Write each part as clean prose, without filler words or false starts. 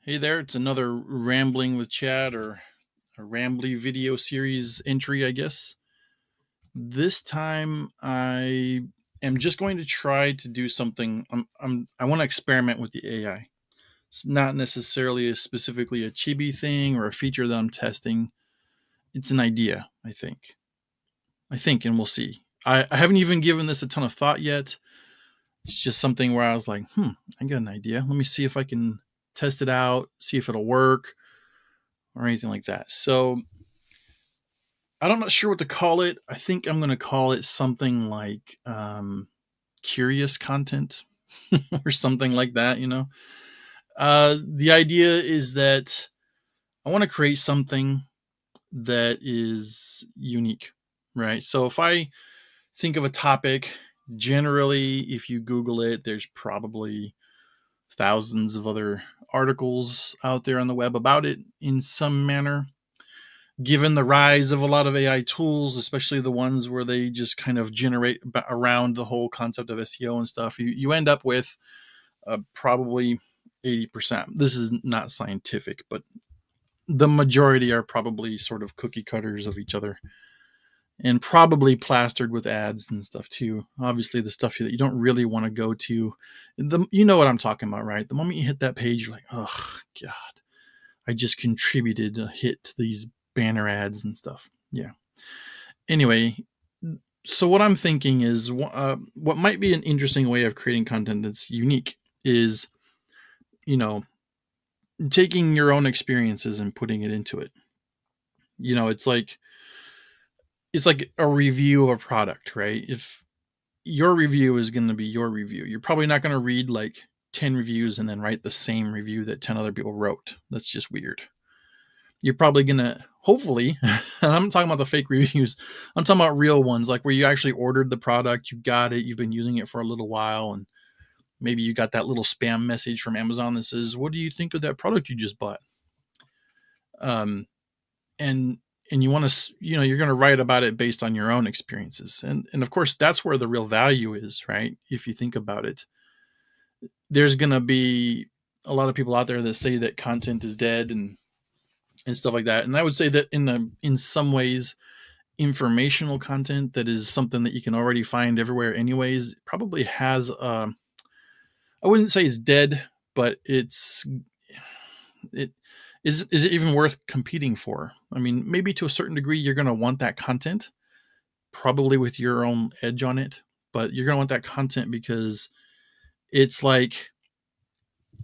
Hey there, it's another Rambling with Chad or a Rambly video series entry, I guess. This time I am just going to try to do something. I want to experiment with the AI. It's not necessarily specifically a chibi thing or a feature that I'm testing. It's an idea, I think. And we'll see. I haven't even given this a ton of thought yet. It's just something where I was like, I got an idea. Let me see if I can test it out, see if it'll work or anything like that. So I'm not sure what to call it. I think I'm going to call it something like curious content or something like that. The idea is that I want to create something that is unique, right? So if I think of a topic, generally, if you Google it, there's probably thousands of other articles out there on the web about it in some manner. Given the rise of a lot of AI tools, especially the ones where they just kind of generate around the whole concept of SEO and stuff, you end up with probably 80%. This is not scientific, but the majority are probably sort of cookie cutters of each other and probably plastered with ads and stuff too. Obviously, the stuff that you don't really want to go to. You know what I'm talking about, right? The moment you hit that page, you're like, oh, God, I just contributed a hit to these banner ads and stuff. Yeah. Anyway, so what I'm thinking is what might be an interesting way of creating content that's unique is, taking your own experiences and putting it into it. It's like a review of a product, right? If your review is going to be your review, you're probably not going to read like 10 reviews and then write the same review that 10 other people wrote. That's just weird. You're probably going to, hopefully, and I'm talking about the fake reviews, I'm talking about real ones, like where you actually ordered the product, you got it, you've been using it for a little while, and maybe you got that little spam message from Amazon that says, what do you think of that product you just bought? Um, and you want to, you're going to write about it based on your own experiences. And of course, that's where the real value is, right? If you think about it, there's going to be a lot of people out there that say that content is dead and stuff like that. And I would say that in some ways, informational content that is something that you can already find everywhere anyways probably has I wouldn't say it's dead, but it is it even worth competing for? I mean, maybe to a certain degree you're going to want that content, probably with your own edge on it, but you're going to want that content because it's like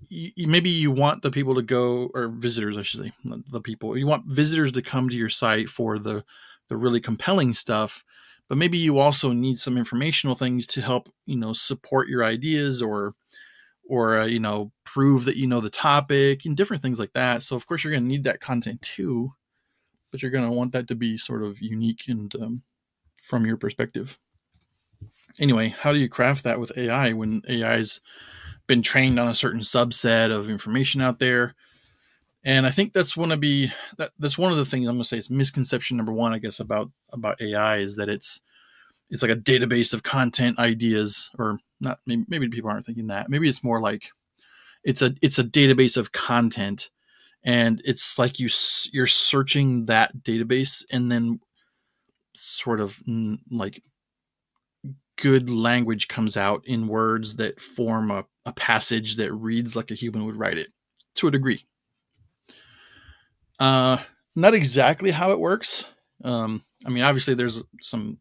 maybe you want the people to go, or visitors, I should say, the people. You want visitors to come to your site for the really compelling stuff, but maybe you also need some informational things to help, support your ideas or prove that you know the topic and different things like that. So of course you're going to need that content too, but you're going to want that to be sort of unique and from your perspective. Anyway, how do you craft that with AI when AI's been trained on a certain subset of information out there? And I think that's one of the things I'm going to say is misconception number one, I guess, about AI is that it's like a database of content ideas, or not. Maybe people aren't thinking that. Maybe it's more like it's a database of content, and it's like you're searching that database, and then sort of like good language comes out in words that form a passage that reads like a human would write it, to a degree. Not exactly how it works. I mean, obviously there's some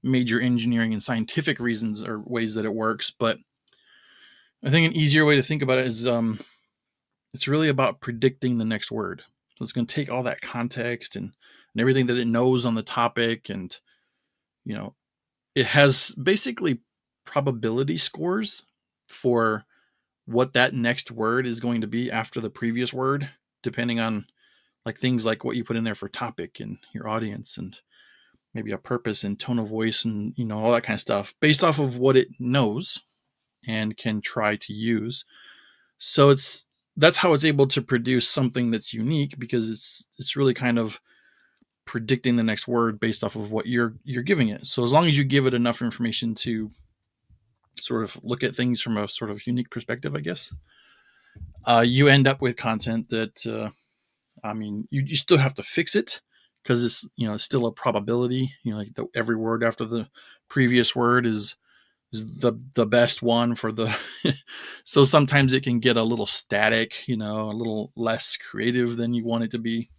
major engineering and scientific reasons or ways that it works, but I think an easier way to think about it is it's really about predicting the next word. So it's going to take all that context and everything that it knows on the topic, and it has basically probability scores for what that next word is going to be after the previous word, depending on like things like what you put in there for topic and your audience and maybe a purpose and tone of voice and all that kind of stuff, based off of what it knows and can try to use. So that's how it's able to produce something that's unique, because it's really kind of predicting the next word based off of what you're giving it. So as long as you give it enough information to sort of look at things from a sort of unique perspective, I guess, you end up with content that I mean, you still have to fix it because it's it's still a probability. Like every word after the previous word is the best one for the. So sometimes it can get a little static, a little less creative than you want it to be.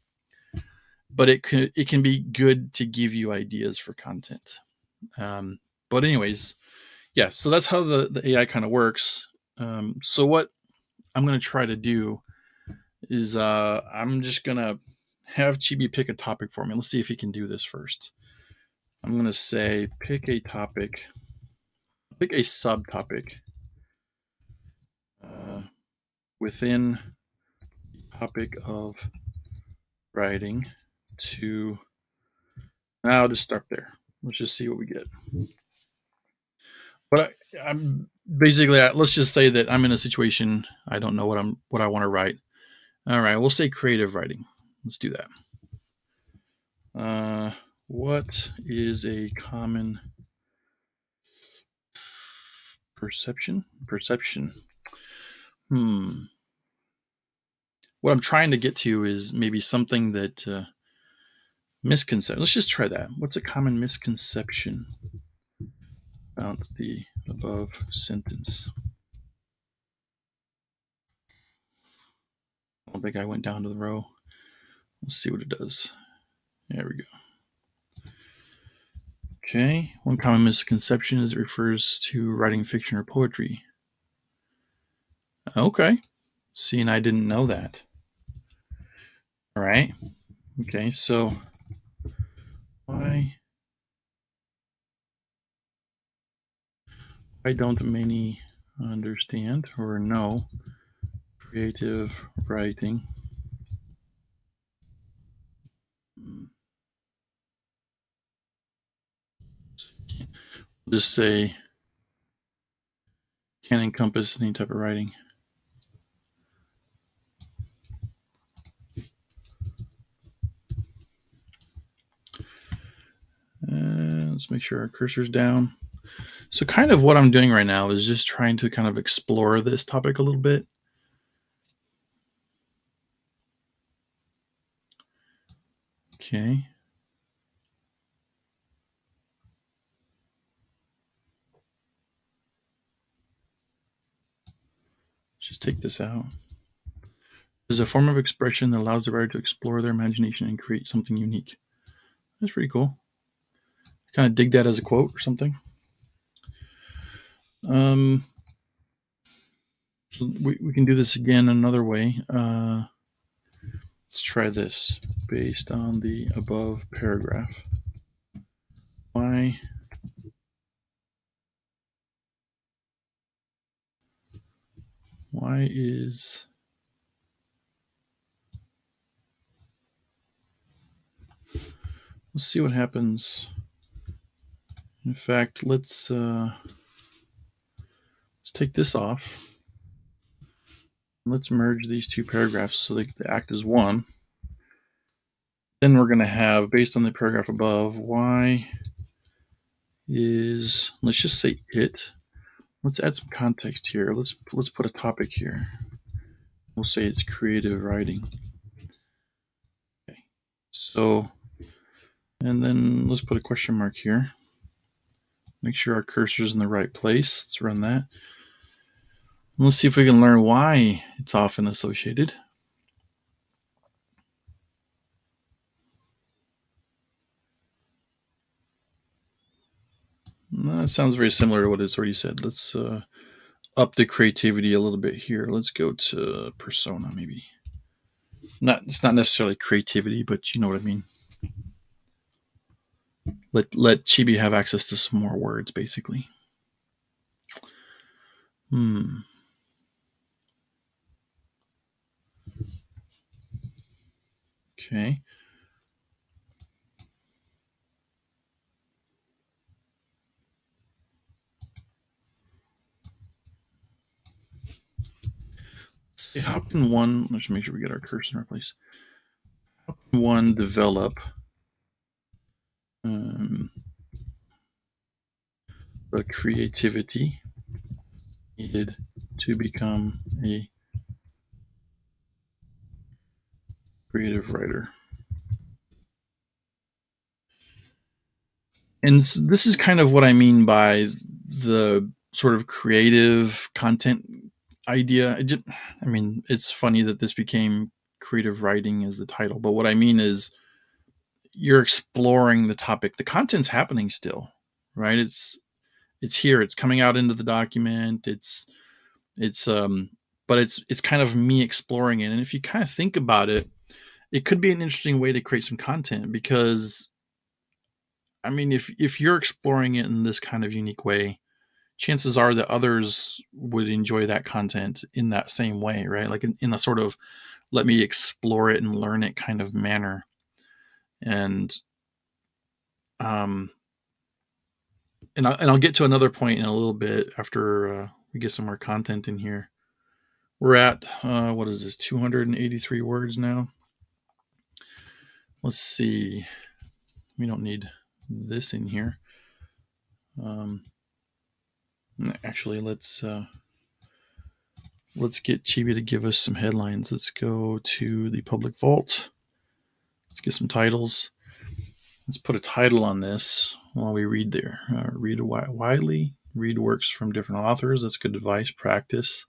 But it can be good to give you ideas for content. But anyways, yeah. So that's how the AI kind of works. So what I'm going to try to do is I'm just gonna have Chibi pick a topic for me. Let's see if he can do this first. I'm gonna say pick a topic, pick a subtopic within the topic of writing. To I'll just start there. Let's just see what we get. But I'm basically let's just say that I'm in a situation I don't know what I want to write. All right, we'll say creative writing. Let's do that. What is a common perception? Perception. What I'm trying to get to is maybe something that misconception. Let's just try that. What's a common misconception about the above sentence? I don't think I went down to the row. Let's see what it does. There we go. Okay. One common misconception is it refers to writing fiction or poetry. Okay. See, and I didn't know that. All right. Okay. So why don't many understand or know creative writing just say can encompass any type of writing? Let's make sure our cursor's down. So kind of what I'm doing right now is just trying to kind of explore this topic a little bit. Okay. Let's just take this out. It's a form of expression that allows the writer to explore their imagination and create something unique. That's pretty cool. Kind of dig that as a quote or something. So we can do this again another way. Let's try this based on the above paragraph. Why is let's see what happens. In fact, let's take this off. Let's merge these two paragraphs so they act as one. Then we're going to have, based on the paragraph above, why is, let's just say it. Let's add some context here. Let's put a topic here. We'll say it's creative writing. Okay. So, and then let's put a question mark here. Make sure our cursor's in the right place. Let's run that. Let's see if we can learn why it's often associated. That sounds very similar to what it's already said. Let's up the creativity a little bit here. Let's go to persona, maybe. It's not necessarily creativity, but you know what I mean. Let Chibi have access to some more words, basically. Okay. Let's see, how can one, let's make sure we get our cursor in our place. How can one develop the creativity needed to become a creative writer. And so this is kind of what I mean by the sort of creative content idea. I mean, it's funny that this became creative writing as the title, but what I mean is you're exploring the topic. The content's happening still, right? It's here. It's coming out into the document. It's but it's kind of me exploring it. And if you kind of think about it, it could be an interesting way to create some content because I mean, if you're exploring it in this kind of unique way, chances are that others would enjoy that content in that same way, right? Like in a sort of let me explore it and learn it kind of manner. And um, I'll get to another point in a little bit after we get some more content in here. We're at what is this? 283 words now. Let's see. We don't need this in here. Actually, let's get Chibi to give us some headlines. Let's go to the public vault. Let's get some titles. Let's put a title on this while we read there. Read widely. Read works from different authors. That's good advice. Practice.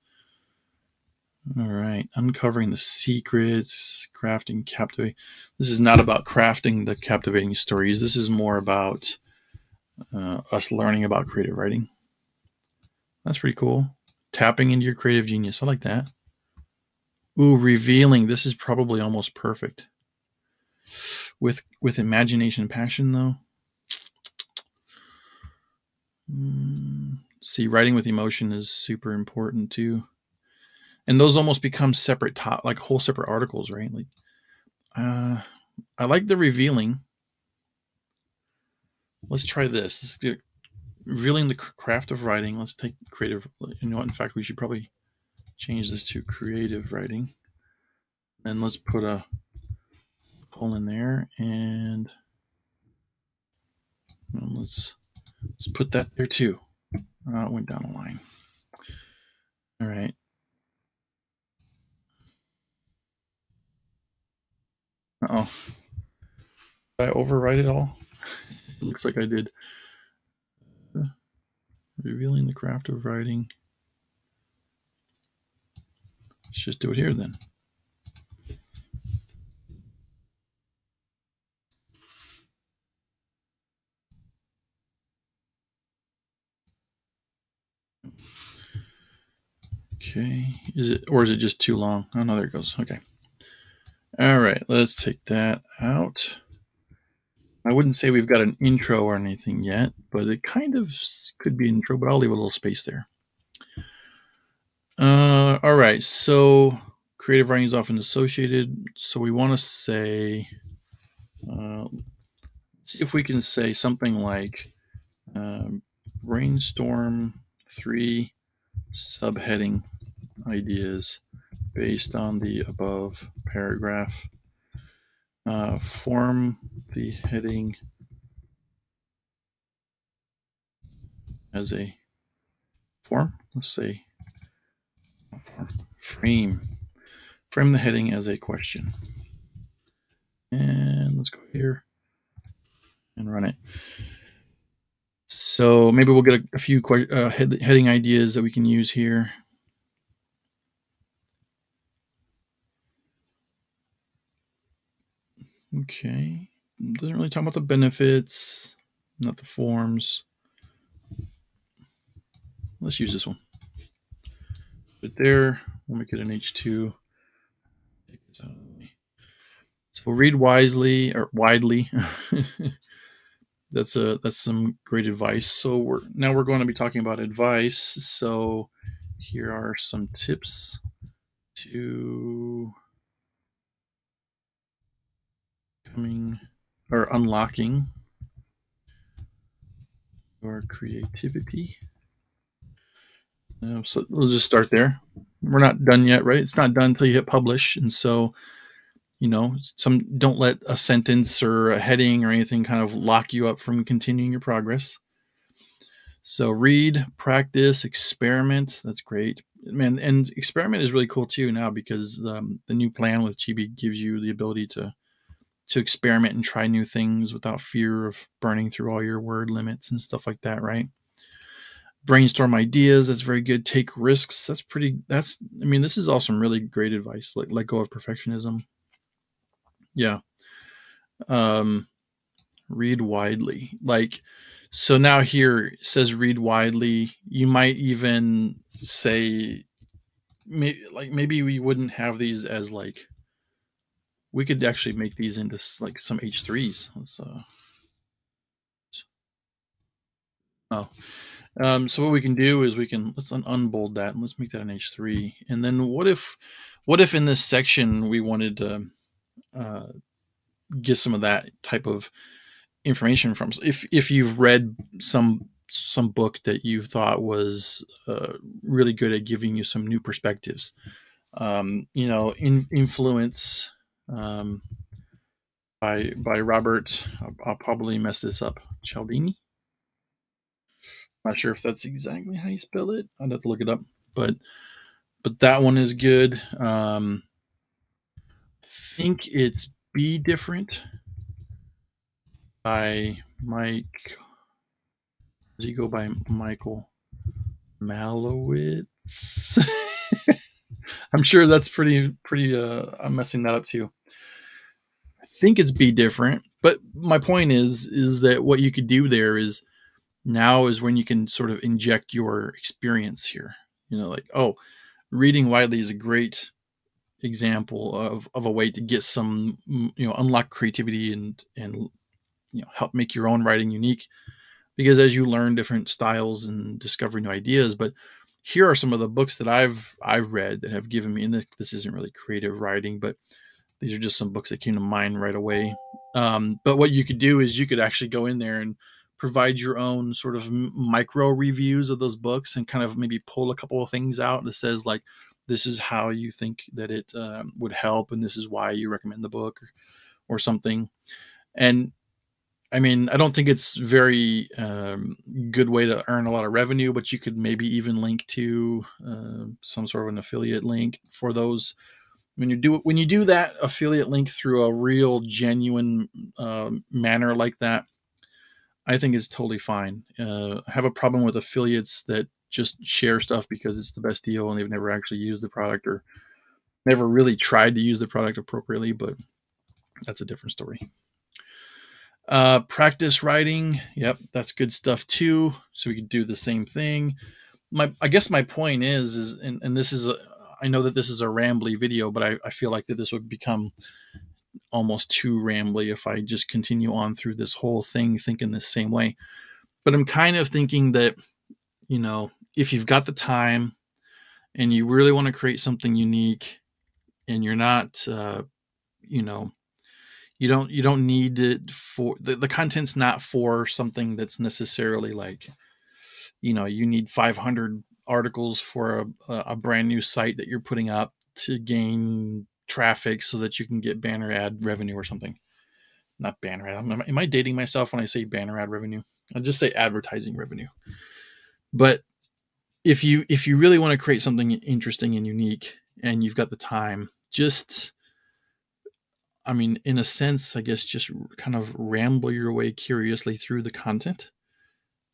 All right. Uncovering the secrets. Crafting captivating. This is not about crafting the captivating stories. This is more about us learning about creative writing. That's pretty cool. Tapping into your creative genius. I like that. Ooh, revealing. This is probably almost perfect. With imagination and passion, though. See, writing with emotion is super important too. And those almost become separate like whole separate articles, right? Like, I like the revealing. Let's try this. Let's get revealing the craft of writing. Let's take creative. You know what? In fact, we should probably change this to creative writing. And let's put a colon there, and let's put that there too. It went down a line. All right. Uh-oh. Did I overwrite it all? It looks like I did. Revealing the craft of writing. Let's just do it here then. Okay. Is it just too long? Oh no, there it goes. Okay. All right, let's take that out. I wouldn't say we've got an intro or anything yet, but it kind of could be an intro, but I'll leave a little space there. All right, so creative writing is often associated. So we want to say, see if we can say something like brainstorm 3 subheading ideas based on the above paragraph. Form the heading as a form. Let's say frame the heading as a question. And let's go here and run it. So maybe we'll get a few heading ideas that we can use here. Okay. Doesn't really talk about the benefits, not the forms. Let's use this one. Put it there. We'll make it an H2. So read wisely or widely. That's some great advice. So we're going to be talking about advice. So here are some tips to unlocking your creativity. So we'll just start there. We're not done yet, right? It's not done until you hit publish. And so, don't let a sentence or a heading or anything kind of lock you up from continuing your progress. So read, practice, experiment. That's great. man, and Experiment is really cool too now, because the new plan with GB gives you the ability to experiment and try new things without fear of burning through all your word limits and stuff like that, right? Brainstorm ideas, that's very good. Take risks, that's I mean, this is all some really great advice. Like, let go of perfectionism. Yeah. um Read widely. Like, so now here it says read widely. You might even say, maybe we wouldn't have these as like, we could actually make these into like some H3s. Oh, so what we can do is let's unbold that and let's make that an H3. And then what if in this section we wanted to uh, get some of that type of information from? If you've read some book that you thought was really good at giving you some new perspectives, Influence, um, by Robert. I'll probably mess this up. Cialdini. Not sure if that's exactly how you spell it. I'd have to look it up. But that one is good. Think it's Be Different by Mike. Does he go by Michael Malowitz? I'm sure that's pretty. I'm messing that up too. I think it's Be Different, but my point is that what you could do there is, now is when you can sort of inject your experience here. Like, oh, reading widely is a great example of a way to get some, unlock creativity and help make your own writing unique, because as you learn different styles and discover new ideas. But here are some of the books that I've read that have given me, and this isn't really creative writing, but these are just some books that came to mind right away. But what you could do is you could actually go in there and provide your own sort of micro reviews of those books, and kind of maybe pull a couple of things out that says like, this is how you think that it would help, and this is why you recommend the book, or something. And I mean, I don't think it's very good way to earn a lot of revenue, but you could maybe even link to some sort of an affiliate link for those. When you do that affiliate link through a real genuine manner like that, I think it's totally fine. I have a problem with affiliates that just share stuff because it's the best deal and they've never actually used the product, or never really tried to use the product appropriately, but that's a different story. Practice writing. Yep, that's good stuff too. So we could do the same thing. I guess my point is and this is I know that this is a rambly video, but I feel like that this would become almost too rambly if I just continue on through this whole thing thinking the same way. But I'm kind of thinking that, if you've got the time and you really want to create something unique, and you're not, you don't need it for the content's not for something that's necessarily like, you need 500 articles for a brand new site that you're putting up to gain traffic so that you can get banner ad revenue or something. Not banner ad. Am I dating myself when I say banner ad revenue? I'll just say advertising revenue. But if you really want to create something interesting and unique, and you've got the time, in a sense, I guess, just kind of ramble your way curiously through the content,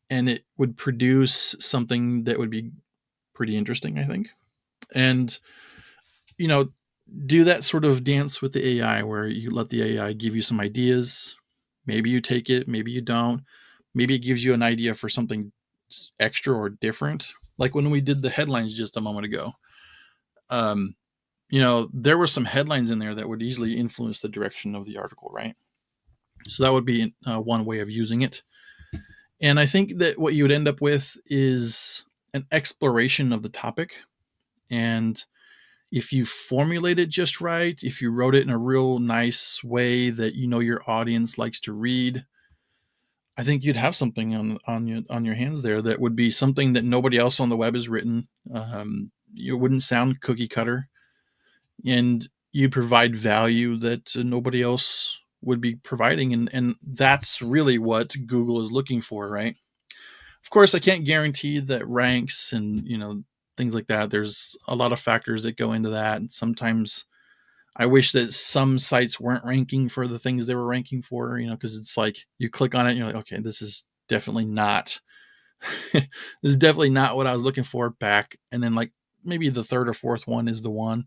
and it would produce something that would be pretty interesting, I think. And, do that sort of dance with the AI where you let the AI give you some ideas. Maybe you take it, maybe you don't. Maybe it gives you an idea for something extra or different. Like when we did the headlines just a moment ago, there were some headlines in there that would easily influence the direction of the article, right? So that would be one way of using it. And I think that what you would end up with is an exploration of the topic. And if you formulate it just right, if you wrote it in a real nice way that your audience likes to read, I think you'd have something on your hands there that would be something that nobody else on the web has written. You wouldn't sound cookie cutter, and you'd provide value that nobody else would be providing, and that's really what Google is looking for, right? Of course, I can't guarantee that ranks and things like that. There's a lot of factors that go into that. And sometimes I wish that some sites weren't ranking for the things they were ranking for, because it's like you click on it and you're like, okay, this is definitely not this is definitely not what I was looking for back. And then like maybe the third or fourth one is the one.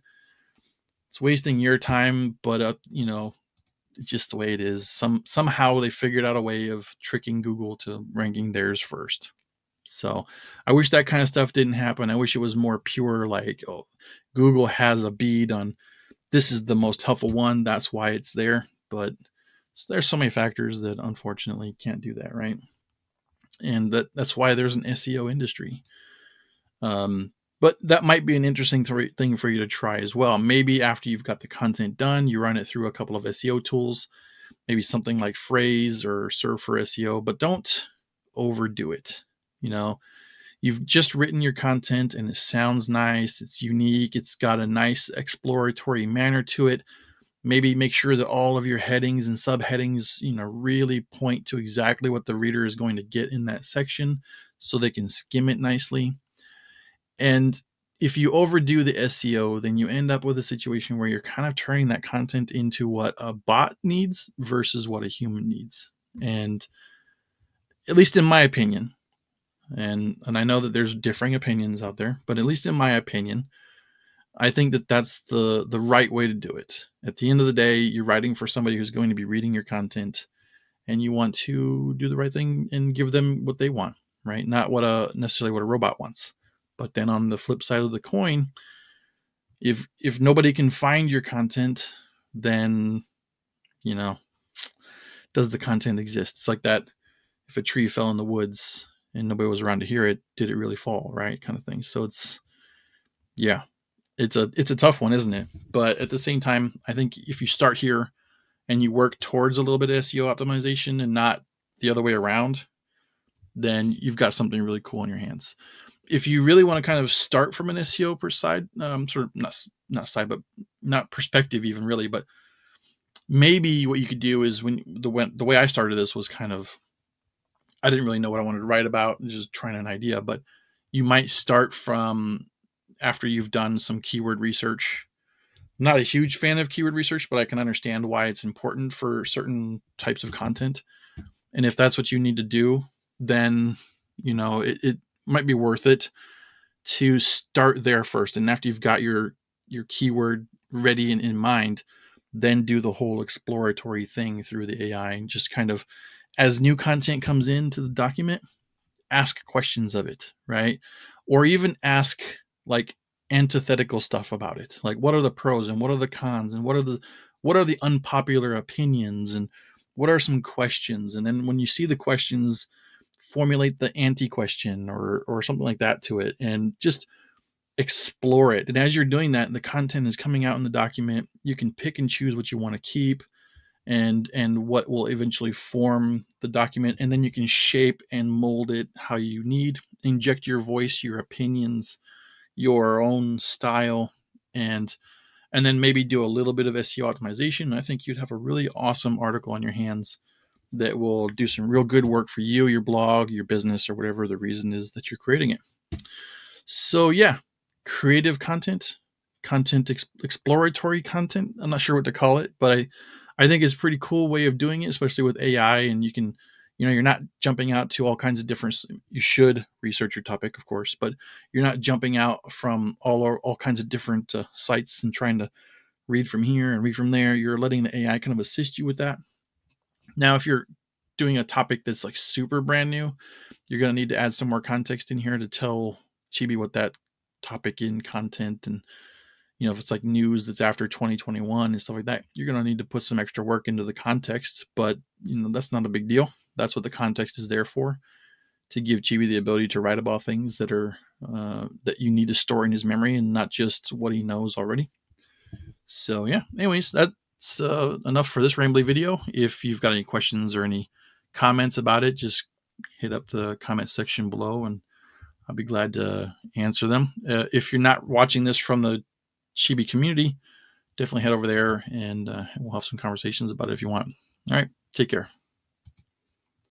It's wasting your time, but it's just the way it is. Somehow they figured out a way of tricking Google to ranking theirs first. So I wish that kind of stuff didn't happen. I wish it was more pure, like, oh, Google has a bead on this is the most helpful one, that's why it's there. But there's so many factors that unfortunately can't do that, right? And that's why there's an SEO industry. But that might be an interesting thing for you to try as well. Maybe after you've got the content done, you run it through a couple of SEO tools, maybe something like Phrase or Serve for SEO, but don't overdo it. You've just written your content and it sounds nice, it's unique, it's got a nice exploratory manner to it. Maybe make sure that all of your headings and subheadings, really point to exactly what the reader is going to get in that section so they can skim it nicely. And if you overdo the SEO, then you end up with a situation where you're kind of turning that content into what a bot needs versus what a human needs. And at least in my opinion, and I know that there's differing opinions out there, but at least in my opinion, I think that that's the right way to do it. At the end of the day, you're writing for somebody who's going to be reading your content, and you want to do the right thing and give them what they want, right? Not necessarily what a robot wants. But then on the flip side of the coin, if nobody can find your content, then does the content exist? It's like that. If a tree fell in the woods and nobody was around to hear it, did it really fall, right? Kind of thing. So it's a tough one, isn't it? But at the same time, I think if you start here and you work towards a little bit of SEO optimization and not the other way around, then you've got something really cool in your hands. If you really want to kind of start from an SEO side, sort of not side, but not perspective even really, but maybe what you could do is when the way I started this was kind of, I didn't really know what I wanted to write about, just trying an idea, but you might start from after you've done some keyword research. I'm not a huge fan of keyword research, but I can understand why it's important for certain types of content. And if that's what you need to do, then, it might be worth it to start there first. And after you've got your keyword ready and in mind, then do the whole exploratory thing through the AI and just kind of, as new content comes into the document, ask questions of it, right? Or even ask like antithetical stuff about it. Like, what are the pros and what are the cons and what are the unpopular opinions and what are some questions? And then when you see the questions, formulate the anti-question or something like that to it and just explore it. And as you're doing that and the content is coming out in the document, you can pick and choose what you want to keep and what will eventually form the document. And then you can shape and mold it how you need, inject your voice, your opinions, your own style, and then maybe do a little bit of SEO optimization. I think you'd have a really awesome article on your hands that will do some real good work for you, your blog, your business, or whatever the reason is that you're creating it. So yeah, creative content, exploratory content. I'm not sure what to call it, but I think it's a pretty cool way of doing it, especially with AI. And you can, you're not jumping out to all kinds of different, you should research your topic, of course, but you're not jumping out from all kinds of different sites and trying to read from here and read from there. You're letting the AI kind of assist you with that. Now, if you're doing a topic that's like super brand new, you're going to need to add some more context in here to tell Chibi what that topic in content, and if it's like news that's after 2021 and stuff like that, you're going to need to put some extra work into the context, but that's not a big deal. That's what the context is there for, to give Chibi the ability to write about things that are that you need to store in his memory and not just what he knows already. So yeah, anyways, that's enough for this rambly video. If you've got any questions or any comments about it, just hit up the comment section below and I'll be glad to answer them. If you're not watching this from the Chibi community, definitely head over there and we'll have some conversations about it if you want. All right, take care.